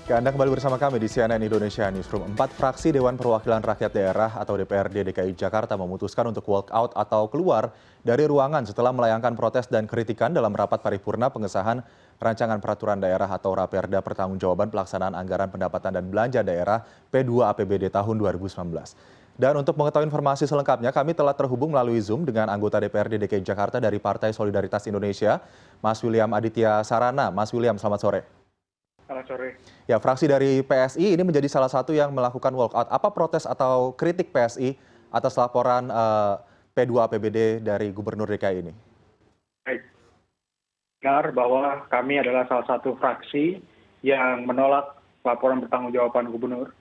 Ya, Anda kembali bersama kami di CNN Indonesia Newsroom. 4 fraksi Dewan Perwakilan Rakyat Daerah atau DPRD DKI Jakarta memutuskan untuk walk out atau keluar dari ruangan setelah melayangkan protes dan kritikan dalam rapat paripurna pengesahan Rancangan Peraturan Daerah atau Raperda Pertanggungjawaban Pelaksanaan Anggaran Pendapatan dan Belanja Daerah P2 APBD tahun 2019. Dan untuk mengetahui informasi selengkapnya, kami telah terhubung melalui Zoom dengan anggota DPRD DKI Jakarta dari Partai Solidaritas Indonesia, Mas William Aditya Sarana. Mas William, selamat sore. Selamat sore. Ya, fraksi dari PSI ini menjadi salah satu yang melakukan walkout. Apa protes atau kritik PSI atas laporan P2 APBD dari Gubernur DKI ini? Baik. Benar bahwa kami adalah salah satu fraksi yang menolak laporan pertanggungjawaban Gubernur.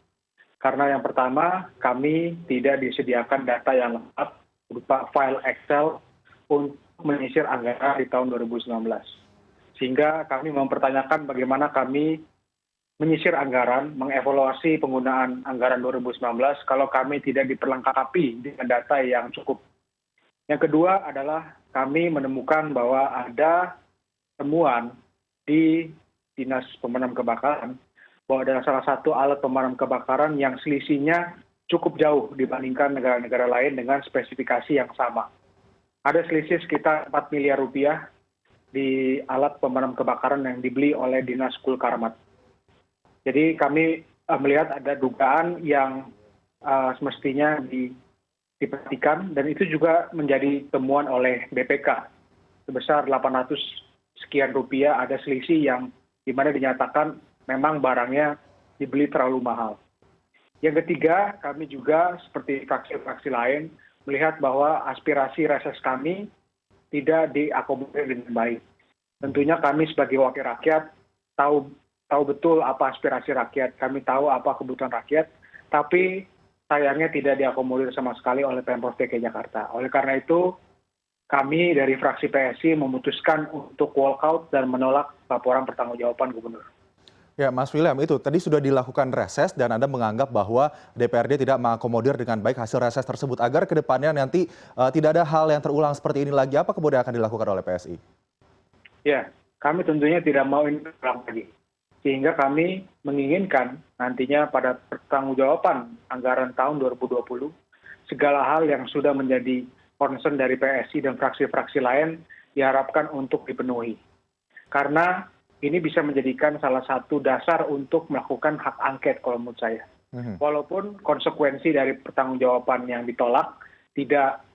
Karena yang pertama, kami tidak disediakan data yang lengkap berupa file Excel untuk menyisir anggaran di tahun 2019. Sehingga kami mempertanyakan bagaimana kami menyisir anggaran, mengevaluasi penggunaan anggaran 2019 kalau kami tidak diperlengkapi dengan data yang cukup. Yang kedua adalah kami menemukan bahwa ada temuan di Dinas Pemadam Kebakaran bahwa ada salah satu alat pemadam kebakaran yang selisihnya cukup jauh dibandingkan negara-negara lain dengan spesifikasi yang sama. Ada selisih sekitar 4 miliar rupiah di alat pemadam kebakaran yang dibeli oleh Dinas Kulkarmat. Jadi kami melihat ada dugaan yang semestinya diperhatikan dan itu juga menjadi temuan oleh BPK sebesar 800 sekian rupiah ada selisih yang dimana dinyatakan memang barangnya dibeli terlalu mahal. Yang ketiga, kami juga seperti fraksi-fraksi lain melihat bahwa aspirasi reses kami tidak diakomodir dengan baik. Tentunya kami sebagai wakil rakyat tahu betul apa aspirasi rakyat, kami tahu apa kebutuhan rakyat, tapi sayangnya tidak diakomodir sama sekali oleh Pemprov DKI Jakarta. Oleh karena itu, kami dari fraksi PSI memutuskan untuk walkout dan menolak laporan pertanggungjawaban Gubernur. Ya, Mas William, itu tadi sudah dilakukan reses dan Anda menganggap bahwa DPRD tidak mengakomodir dengan baik hasil reses tersebut agar kedepannya nanti tidak ada hal yang terulang seperti ini lagi. Apa kemudian akan dilakukan oleh PSI? Ya, kami tentunya tidak mau ini terulang lagi. Sehingga kami menginginkan nantinya pada pertanggungjawaban anggaran tahun 2020, segala hal yang sudah menjadi concern dari PSI dan fraksi-fraksi lain diharapkan untuk dipenuhi. Karena ini bisa menjadikan salah satu dasar untuk melakukan hak angket kalau menurut saya. Walaupun konsekuensi dari pertanggungjawaban yang ditolak tidak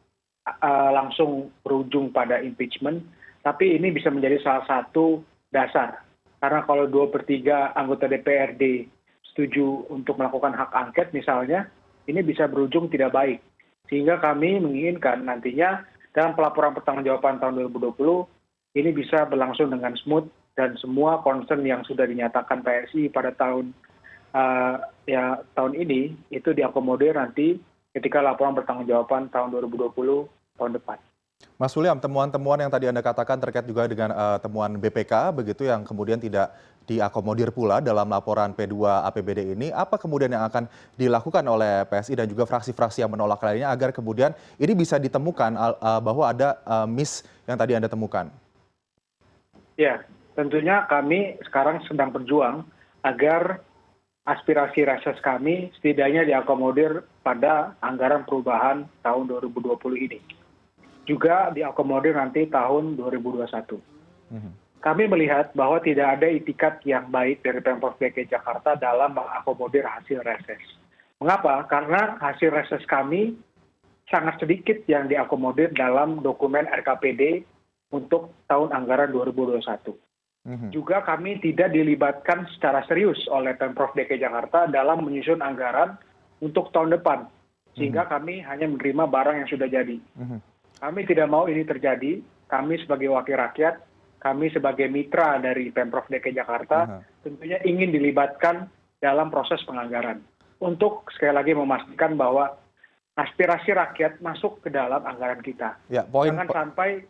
langsung berujung pada impeachment, tapi ini bisa menjadi salah satu dasar. Karena kalau 2/3 anggota DPRD setuju untuk melakukan hak angket misalnya, ini bisa berujung tidak baik. Sehingga kami menginginkan nantinya dalam pelaporan pertanggungjawaban tahun 2020, ini bisa berlangsung dengan smooth dan semua concern yang sudah dinyatakan PSI pada tahun ini itu diakomodir nanti ketika laporan pertanggungjawaban tahun 2020 tahun depan. Mas William, temuan-temuan yang tadi Anda katakan terkait juga dengan temuan BPK begitu yang kemudian tidak diakomodir pula dalam laporan P2 APBD ini, apa kemudian yang akan dilakukan oleh PSI dan juga fraksi-fraksi yang menolak lainnya agar kemudian ini bisa ditemukan bahwa ada miss yang tadi Anda temukan? Ya, tentunya kami sekarang sedang berjuang agar aspirasi reses kami setidaknya diakomodir pada anggaran perubahan tahun 2020 ini. Juga diakomodir nanti tahun 2021. Kami melihat bahwa tidak ada itikat yang baik dari Pemprov DKI Jakarta dalam mengakomodir hasil reses. Mengapa? Karena hasil reses kami sangat sedikit yang diakomodir dalam dokumen RKPD untuk tahun anggaran 2021. Juga kami tidak dilibatkan secara serius oleh Pemprov DKI Jakarta dalam menyusun anggaran untuk tahun depan. Sehingga kami hanya menerima barang yang sudah jadi. Kami tidak mau ini terjadi. Kami sebagai wakil rakyat, kami sebagai mitra dari Pemprov DKI Jakarta, tentunya ingin dilibatkan dalam proses penganggaran. Untuk sekali lagi memastikan bahwa aspirasi rakyat masuk ke dalam anggaran kita. Ya, jangan sampai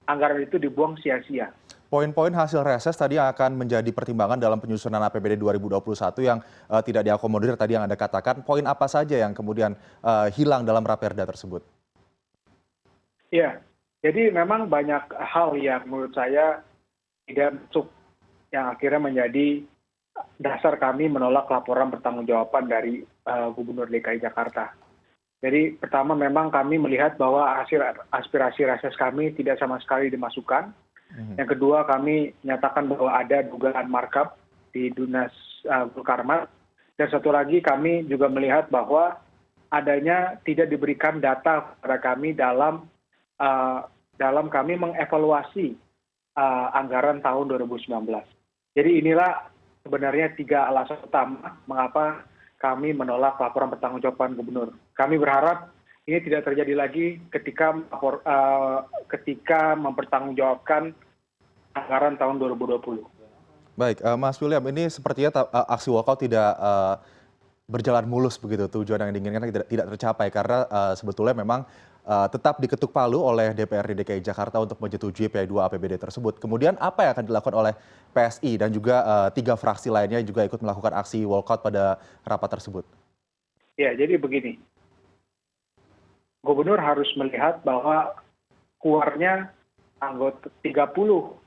anggaran itu dibuang sia-sia. Poin-poin hasil reses tadi yang akan menjadi pertimbangan dalam penyusunan APBD 2021 yang tidak diakomodir tadi yang Anda katakan, poin apa saja yang kemudian hilang dalam Raperda tersebut? Ya, jadi memang banyak hal yang menurut saya tidak masuk yang akhirnya menjadi dasar kami menolak laporan pertanggungjawaban dari Gubernur DKI Jakarta. Jadi pertama memang kami melihat bahwa hasil aspirasi reses kami tidak sama sekali dimasukkan. Yang kedua kami nyatakan bahwa ada dugaan markup di Dinas Gulkarmat. Dan satu lagi kami juga melihat bahwa adanya tidak diberikan data kepada kami dalam kami mengevaluasi anggaran tahun 2019. Jadi inilah sebenarnya 3 alasan utama mengapa kami menolak laporan pertanggungjawaban gubernur. Kami berharap ini tidak terjadi lagi ketika mempertanggungjawabkan anggaran tahun 2020. Baik, Mas William, ini sepertinya aksi walkout tidak berjalan mulus begitu, tujuan yang diinginkan tidak tercapai karena sebetulnya memang tetap diketuk palu oleh DPRD DKI Jakarta untuk menyetujui P2 APBD tersebut. Kemudian apa yang akan dilakukan oleh PSI dan juga 3 fraksi lainnya juga ikut melakukan aksi walkout pada rapat tersebut? Ya, jadi begini. Gubernur harus melihat bahwa keluarnya 30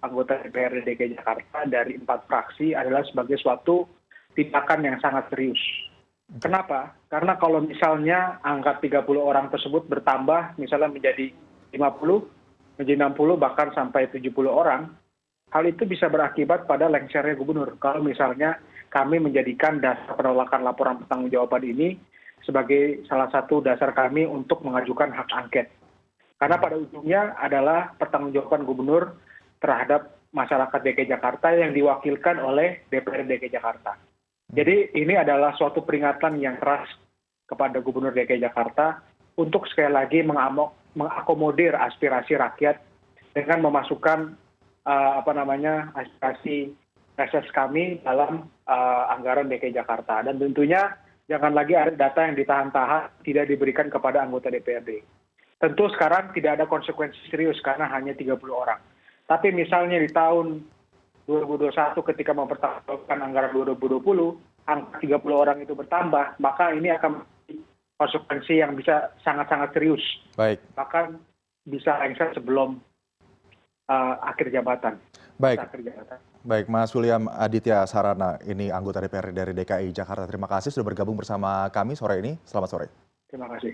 anggota DPRD DKI Jakarta dari 4 fraksi adalah sebagai suatu tindakan yang sangat serius. Kenapa? Karena kalau misalnya angka 30 orang tersebut bertambah misalnya menjadi 50, menjadi 60, bahkan sampai 70 orang, hal itu bisa berakibat pada lengsernya gubernur. Kalau misalnya kami menjadikan dasar penolakan laporan pertanggungjawaban ini sebagai salah satu dasar kami untuk mengajukan hak angket. Karena pada ujungnya adalah pertanggungjawaban gubernur terhadap masyarakat DKI Jakarta yang diwakilkan oleh DPRD DKI Jakarta. Jadi ini adalah suatu peringatan yang keras kepada Gubernur DKI Jakarta untuk sekali lagi mengakomodir aspirasi rakyat dengan memasukkan aspirasi reses kami dalam anggaran DKI Jakarta. Dan tentunya jangan lagi ada data yang ditahan-tahan tidak diberikan kepada anggota DPRD. Tentu sekarang tidak ada konsekuensi serius karena hanya 30 orang. Tapi misalnya di tahun 2021 ketika mempertahankan anggaran 2020, angka 30 orang itu bertambah, maka ini akan konsekuensi yang bisa sangat-sangat serius. Baik. Bahkan bisa lengser sebelum akhir jabatan. Baik. Baik, Mas William Aditya Sarana, ini anggota DPRD dari DKI Jakarta. Terima kasih sudah bergabung bersama kami sore ini. Selamat sore. Terima kasih.